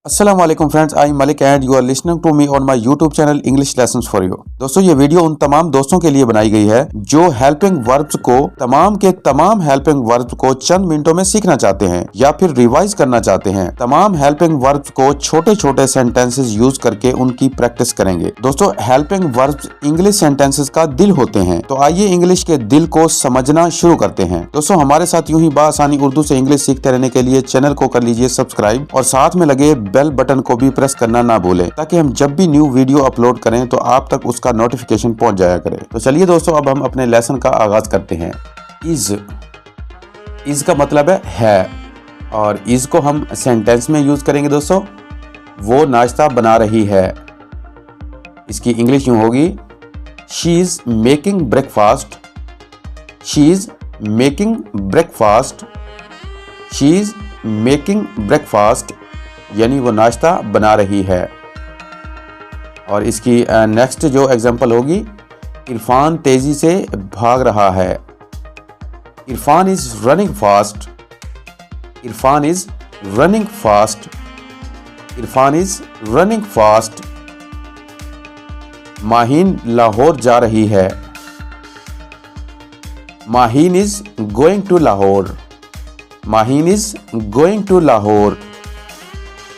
अस्सलाम वालेकुम friends, I am Malik and you are listening to me on my YouTube channel English lessons for you. दोस्तों, ये video उन तमाम दोस्तों के लिए बनाई गई है जो हेल्पिंग वर्ब्स को तमाम के तमाम हेल्पिंग वर्ब्स को चंद मिनटों में सीखना चाहते हैं या फिर रिवाइज करना चाहते हैं। तमाम हेल्पिंग वर्ब्स को छोटे छोटे सेंटेंसेस यूज करके उनकी प्रैक्टिस करेंगे। दोस्तों, हेल्पिंग वर्ब्स इंग्लिश सेंटेंसेस का दिल होते हैं, तो आइए इंग्लिश के दिल को समझना शुरू करते हैं। दोस्तों, हमारे साथ यूं ही बासानी उर्दू से इंग्लिश सीखते रहने के लिए चैनल को कर लीजिए सब्सक्राइब और साथ में लगे बेल बटन को भी प्रेस करना ना भूलें, ताकि हम जब भी न्यू वीडियो अपलोड करें तो आप तक उसका नोटिफिकेशन पहुंच जाया करे। तो चलिए दोस्तों, अब हम अपने लेसन का आगाज करते हैं। इज का मतलब है और इज को हम सेंटेंस में यूज करेंगे। दोस्तों, वो नाश्ता बना रही है, इसकी इंग्लिश यूं होगी, she is making breakfast. She is making breakfast. She is making breakfast यानी वो नाश्ता बना रही है। और इसकी नेक्स्ट जो एग्जांपल होगी, इरफान तेजी से भाग रहा है। Irfan is running fast. Irfan is running fast. Irfan is running fast. Maheen Lahore जा रही है। Maheen is going to Lahore. Maheen is going to Lahore.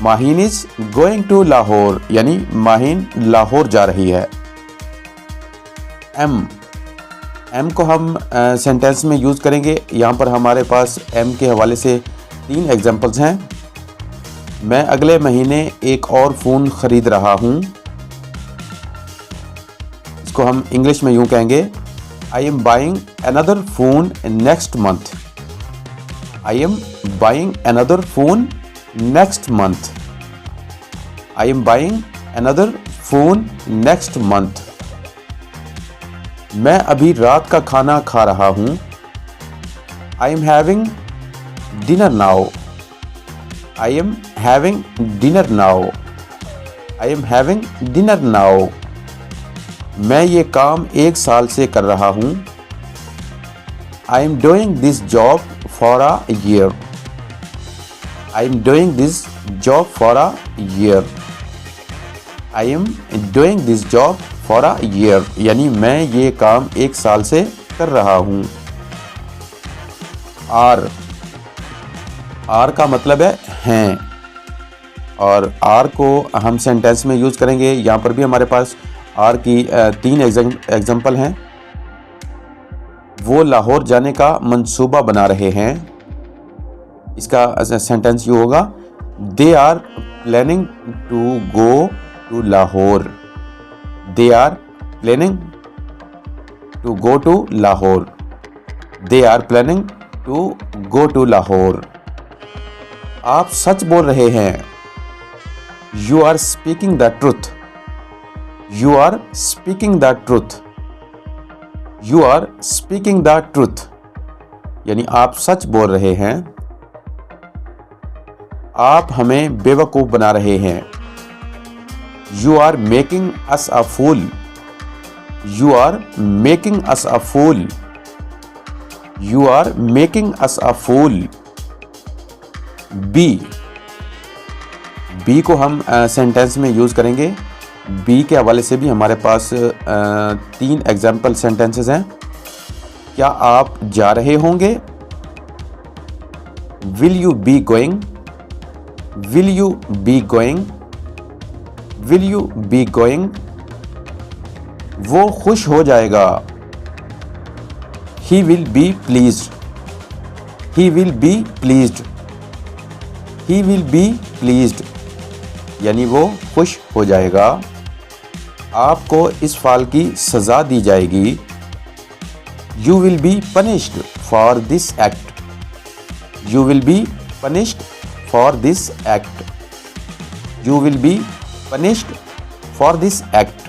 Maheen is going to Lahore यानी माहीन लाहौर जा रही है। एम को हम सेंटेंस में यूज करेंगे। यहाँ पर हमारे पास एम के हवाले से 3 एग्जांपल्स हैं। मैं अगले महीने एक और फ़ोन ख़रीद रहा हूँ। इसको हम इंग्लिश में यूँ कहेंगे, I am buying another phone next month. I am buying another phone next month. I am buying another phone next month. मैं अभी रात का खाना खा रहा हूं। I am having dinner now. I am having dinner now. I am having dinner now. मैं ये काम 1 साल से कर रहा हूं। I am doing this job for a year. I am doing this job for a year. I am doing this job for a year यानी मैं ये काम 1 साल से कर रहा हूँ। आर का मतलब है हैं और आर को हम सेंटेंस में यूज करेंगे। यहाँ पर भी हमारे पास आर की 3 एग्जाम्पल हैं। वो लाहौर जाने का मंसूबा बना रहे हैं। इसका सेंटेंस ये होगा, they are planning to go to Lahore. They are planning to go to Lahore. They are planning to go to Lahore. आप सच बोल रहे हैं। You are speaking the truth. You are speaking the truth. You are speaking the truth यानी आप सच बोल रहे हैं। आप हमें बेवकूफ़ बना रहे हैं। You are making us a fool. You are making us a fool. You are making us a fool. Be को हम सेंटेंस में यूज करेंगे। बी के हवाले से भी हमारे पास 3 एग्जाम्पल सेंटेंसेस हैं। क्या आप जा रहे होंगे? Will you be going? Will you be going? Will you be going? वो खुश हो जाएगा। He will be pleased. He will be pleased. He will be pleased यानी वो खुश हो जाएगा। आपको इस फाल की सजा दी जाएगी। You will be punished for this act. You will be punished for this act. You will be punished for this act.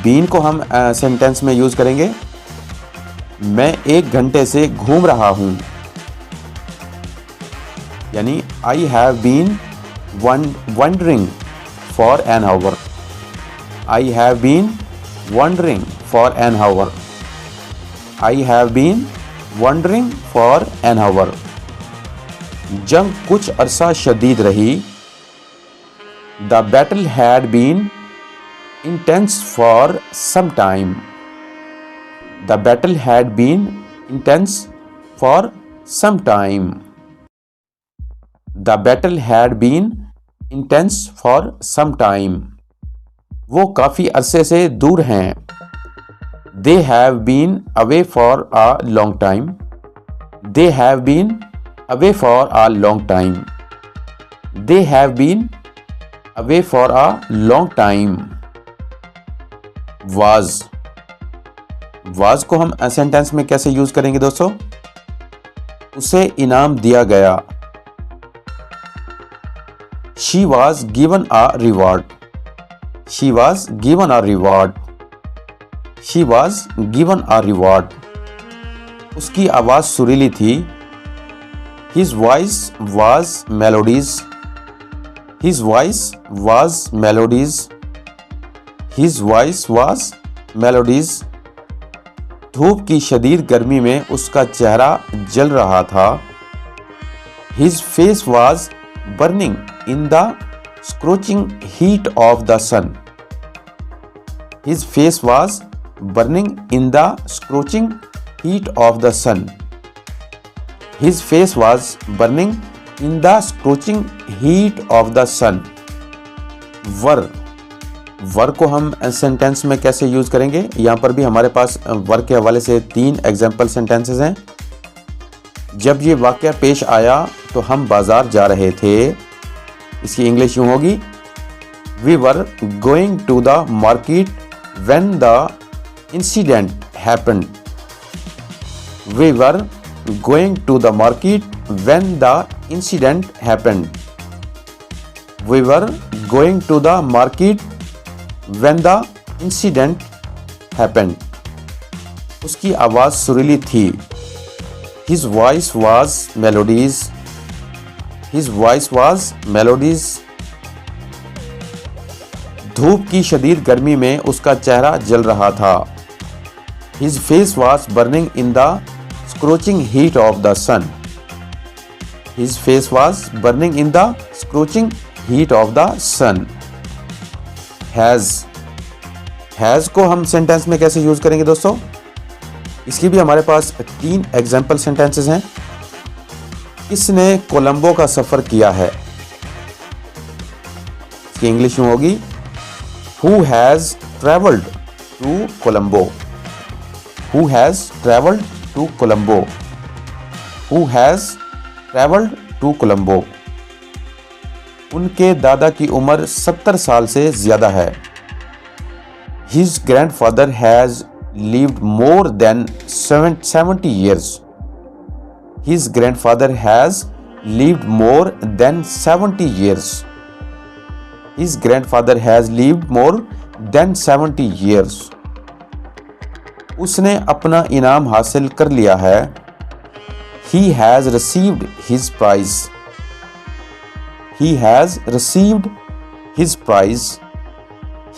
Been को हम सेंटेंस में यूज करेंगे। मैं 1 घंटे से घूम रहा हूं यानी I have been wandering for an hour. I have been wandering for an hour. I have been wandering for an hour. जंग कुछ अरसा शदीद रही। The battle had been intense for some time. The battle had been intense for some time. The battle had been intense for some time. वो काफ़ी अरसे से दूर हैं। They have been away for a long time. They have been away for a long time. They have been away for a long time. Was को हम sentence में कैसे यूज करेंगे दोस्तों? उसे इनाम दिया गया। She was given a reward. She was given a reward. She was given a reward. उसकी आवाज सुरीली थी। His voice was melodies. His voice was melodies. His voice was melodies. धूप की शदीद गर्मी में उसका चेहरा जल रहा था। His face was burning in the scorching heat of the sun. His face was burning in the scorching heat of the sun. His face was burning in the scorching heat of the sun. वर को हम sentence में कैसे use करेंगे? यहाँ पर भी हमारे पास वर के हवाले से 3 एग्जाम्पल सेंटेंसेस हैं। जब ये वाक़या पेश आया तो हम बाजार जा रहे थे। इसकी इंग्लिश यूं होगी, we were going to the market when the incident happened. We were going to the market when the incident happened. We were going to the market when the incident happened. उसकी आवाज़ सुरीली थी। His voice was melodious. His voice was melodies. धूप की शदीद गर्मी में उसका चेहरा जल रहा था। His face was burning in the scorching heat of the sun. His face was burning in the scorching heat of the sun. Has को हम सेंटेंस में कैसे यूज करेंगे दोस्तों? इसकी भी हमारे पास 3 एग्जाम्पल सेंटेंसेस हैं। किसने कोलंबो का सफर किया है? इसकी इंग्लिश में होगी, Who has traveled to Colombo? Who has traveled to Colombo? Who has traveled to Colombo? उनके दादा की उम्र 70 साल से ज्यादा है। His grandfather has lived more than 70 years. His grandfather has lived more than 70 years. His grandfather has lived more than 70 years. उसने अपना इनाम हासिल कर लिया है। He has received his prize. He has received his prize.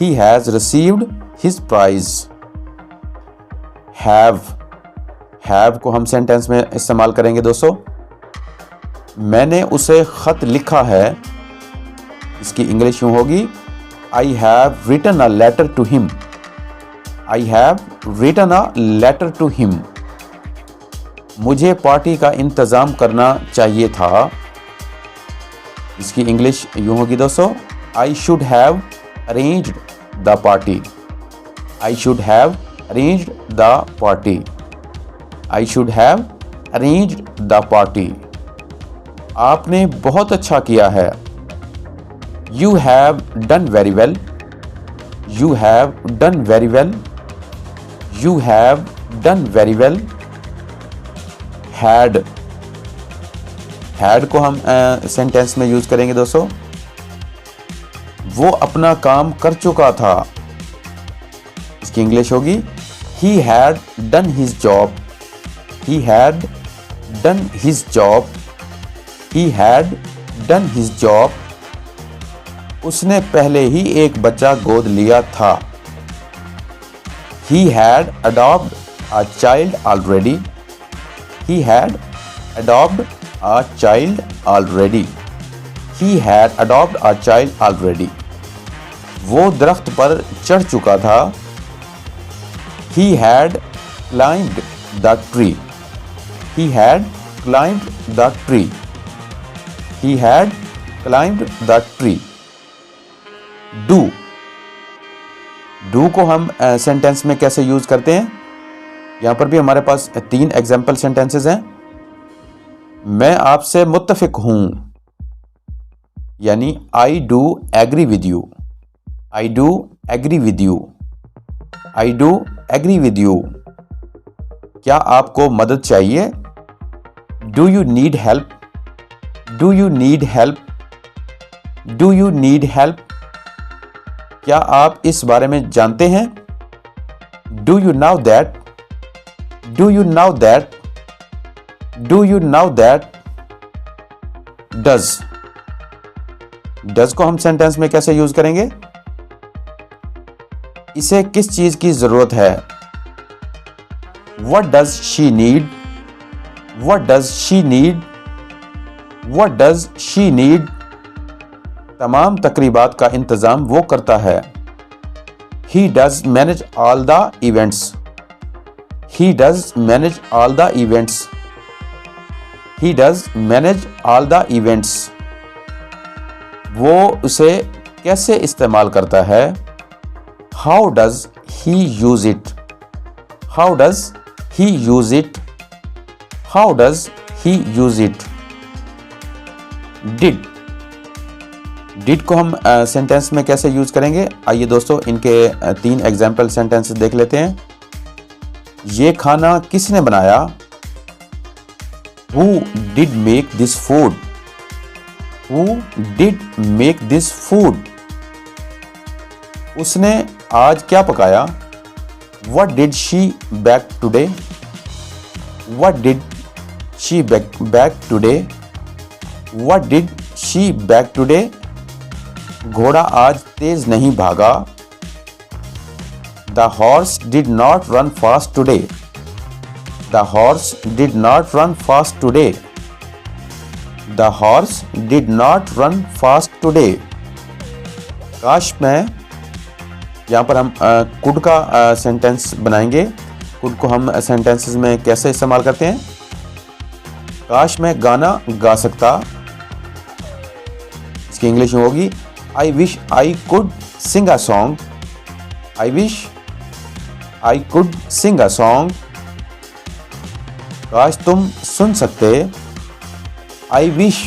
He has received his prize. Have को हम sentence में इस्तेमाल करेंगे दोस्तों। मैंने उसे खत लिखा है। इसकी इंग्लिश यूं होगी, I have written a letter to him. I have written a letter to him. मुझे पार्टी का इंतज़ाम करना चाहिए था। इसकी इंग्लिश यूं होगी दोस्तों, I should have arranged the party. I should have arranged the party. I should have arranged the party. आपने बहुत अच्छा किया है। You have done very well. You have done very well. You have done very well. Had को हम sentence में use करेंगे दोस्तों। वो अपना काम कर चुका था। इसकी इंग्लिश होगी, He had done his job. He had done his job. He had done his job. उसने पहले ही एक बच्चा गोद लिया था। He had adopted a child already. He had adopted a child already. He had adopted a child already. वो दरख्त पर चढ़ चुका था. He had climbed the tree. He had climbed the tree. He had climbed the tree. Do. Do को हम sentence में कैसे यूज करते हैं? यहां पर भी हमारे पास 3 एग्जाम्पल सेंटेंसेस हैं. मैं आपसे मुत्तफिक हूं, यानी I do agree with you. I do agree with you. I do agree with you. क्या आपको मदद चाहिए? Do you need help? Do you need help? Do you need help? क्या आप इस बारे में जानते हैं? Do you know that? Do you know that? Do you know that? Does. Does को हम सेंटेंस में कैसे यूज करेंगे? इसे किस चीज की जरूरत है? What does she need? What does she need? What does she need? तमाम तकरीबात का इंतजाम वो करता है. He does manage all the events. He does manage all the events. He does manage all the events. वो उसे कैसे इस्तेमाल करता है? How does he use it? How does he use it? How does he use it? Did. Did को हम sentence में कैसे यूज करेंगे? आइए दोस्तों इनके 3 एग्जाम्पल सेंटेंस देख लेते हैं. ये खाना किसने बनाया? Who did make this food? Who did make this food? उसने आज क्या पकाया? What did she bake today? What did she bake today? What did she bake today? घोड़ा आज तेज नहीं भागा. The horse did not run fast today. The horse did not run fast today. The horse did not run fast today. काश मैं, यहाँ पर हम could का सेंटेंस बनाएंगे. कुड को हम सेंटेंसेस में कैसे इस्तेमाल करते हैं? काश मैं गाना गा सकता. इसकी इंग्लिश में होगी I wish I could sing a song. I wish I could sing a song. काश तुम सुन सकते. I wish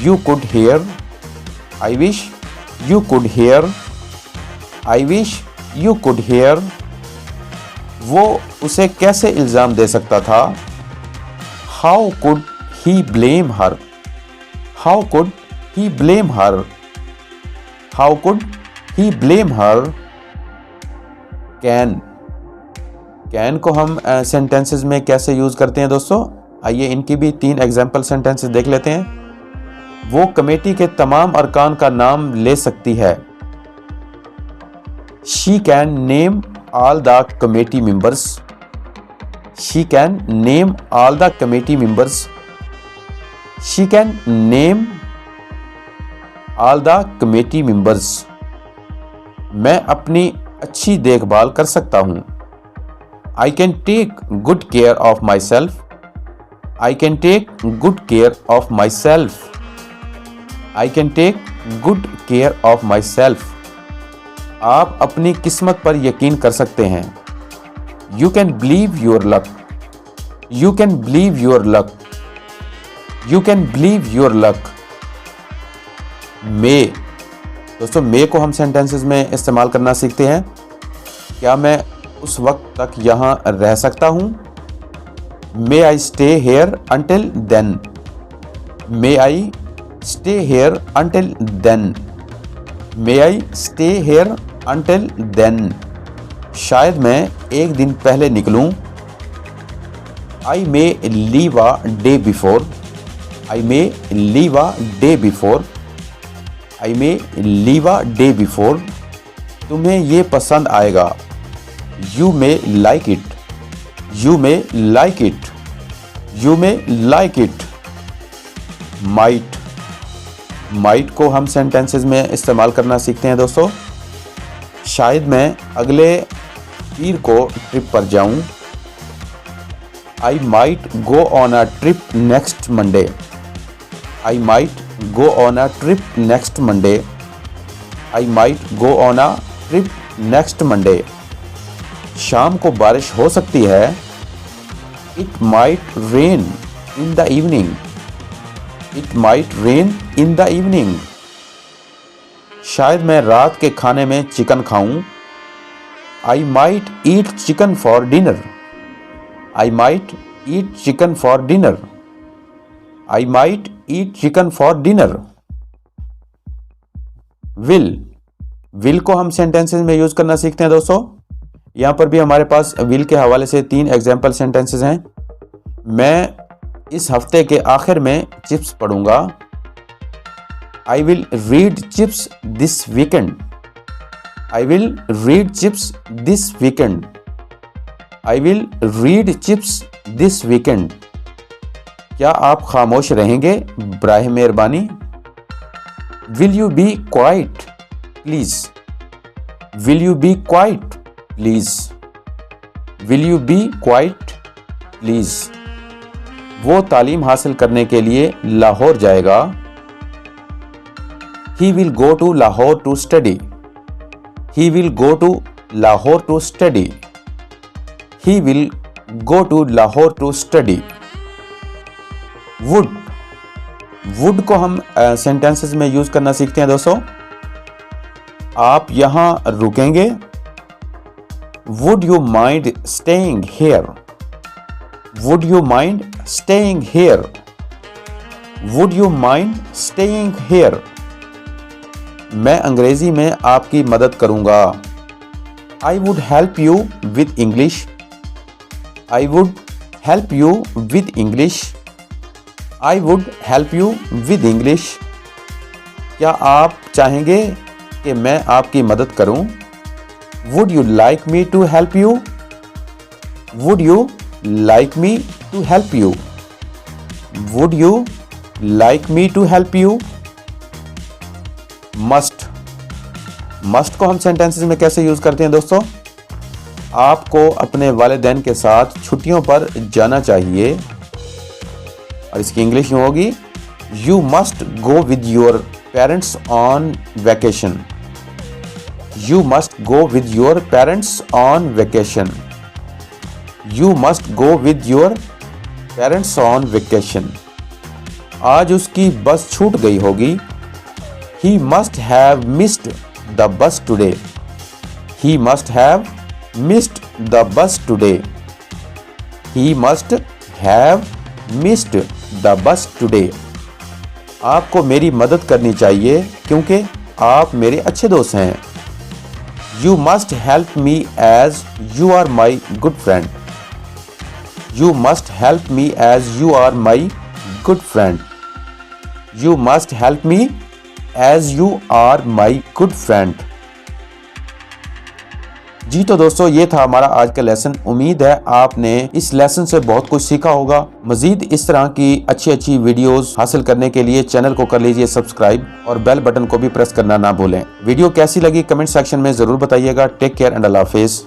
you could hear. I wish you could hear. I wish you could hear. वो उसे कैसे इल्जाम दे सकता था? How could he blame her? How could he blame her? How could he blame her? Can. Can को हम sentences में कैसे यूज करते हैं दोस्तों? आइए इनकी भी 3 एग्जाम्पल सेंटेंसेस देख लेते हैं. वो कमेटी के तमाम अरकान का नाम ले सकती है. She can name all the committee members. She can name all the committee members. She can name all the committee members. मैं अपनी अच्छी देखभाल कर सकता हूँ. I can take good care of myself. I can take good care of myself. I can take good care of myself. आप अपनी किस्मत पर यकीन कर सकते हैं. You can believe your luck. You can believe your luck. You can believe your luck. मे. दोस्तों मे को हम सेंटेंसेस में इस्तेमाल करना सीखते हैं. क्या मैं उस वक्त तक यहाँ रह सकता हूँ? May I stay here until then. May I stay here until then. May I stay here until then. शायद मैं एक दिन पहले निकलूँ. I may leave a day before. I may leave a day before. I may leave a day before. तुम्हें ये पसंद आएगा. You may like it. You may like it. You may like it. Might. Might को हम sentences में इस्तेमाल करना सीखते हैं दोस्तों। शायद मैं अगले पीर को ट्रिप पर जाऊं। I might go on a trip next Monday. I might go on a trip next Monday. I might go on a trip next Monday. शाम को बारिश हो सकती है। It might rain in the evening. It might rain in the evening. शायद मैं रात के खाने में चिकन खाऊं। I might eat chicken for dinner. I might eat chicken for dinner. I might eat chicken for dinner. Will. Will को हम sentences में यूज करना सीखते हैं दोस्तों। यहां पर भी हमारे पास विल के हवाले से 3 एग्जाम्पल सेंटेंसेस हैं। मैं इस हफ्ते के आखिर में चिप्स पढ़ूंगा। I will read chips this weekend. I will read chips this weekend. I will read chips this weekend. क्या आप खामोश रहेंगे बराए मेहरबानी? Will you be quiet please? Will you be quiet please? Will you be quiet please? वो तालीम हासिल करने के लिए लाहौर जाएगा। He will go to Lahore to study. He will go to Lahore to study. He will go to Lahore to study. Would. Would को हम sentences में यूज करना सीखते हैं दोस्तों। आप यहां रुकेंगे। Would you mind staying here? Would you mind staying here? Would you mind staying here? मैं अंग्रेजी में आपकी मदद करूंगा। I would help you with English. I would help you with English. I would help you with English. क्या आप चाहेंगे कि मैं आपकी मदद करूं? Would you like me to help you? Would you like me to help you? Would you like me to help you? Must. Must को हम सेंटेंसेस में कैसे यूज करते हैं दोस्तों? आपको अपने वालिदैन के साथ छुट्टियों पर जाना चाहिए और इसकी इंग्लिश यूं होगी, You must go with your parents on vacation. You must go with your parents on vacation. You must go with your parents on vacation. आज उसकी बस छूट गई होगी। He must have missed the bus today. He must have missed the bus today. He must have missed the bus today. आपको मेरी मदद करनी चाहिए क्योंकि आप मेरे अच्छे दोस्त हैं। You must help me as you are my good friend. You must help me as you are my good friend. You must help me as you are my good friend. जी तो दोस्तों ये था हमारा आज का लेसन। उम्मीद है आपने इस लेसन से बहुत कुछ सीखा होगा। मजीद इस तरह की अच्छी अच्छी वीडियोस हासिल करने के लिए चैनल को कर लीजिए सब्सक्राइब और बेल बटन को भी प्रेस करना ना भूलें। वीडियो कैसी लगी कमेंट सेक्शन में जरूर बताइएगा। टेक केयर एंड अल्लाह हाफिज।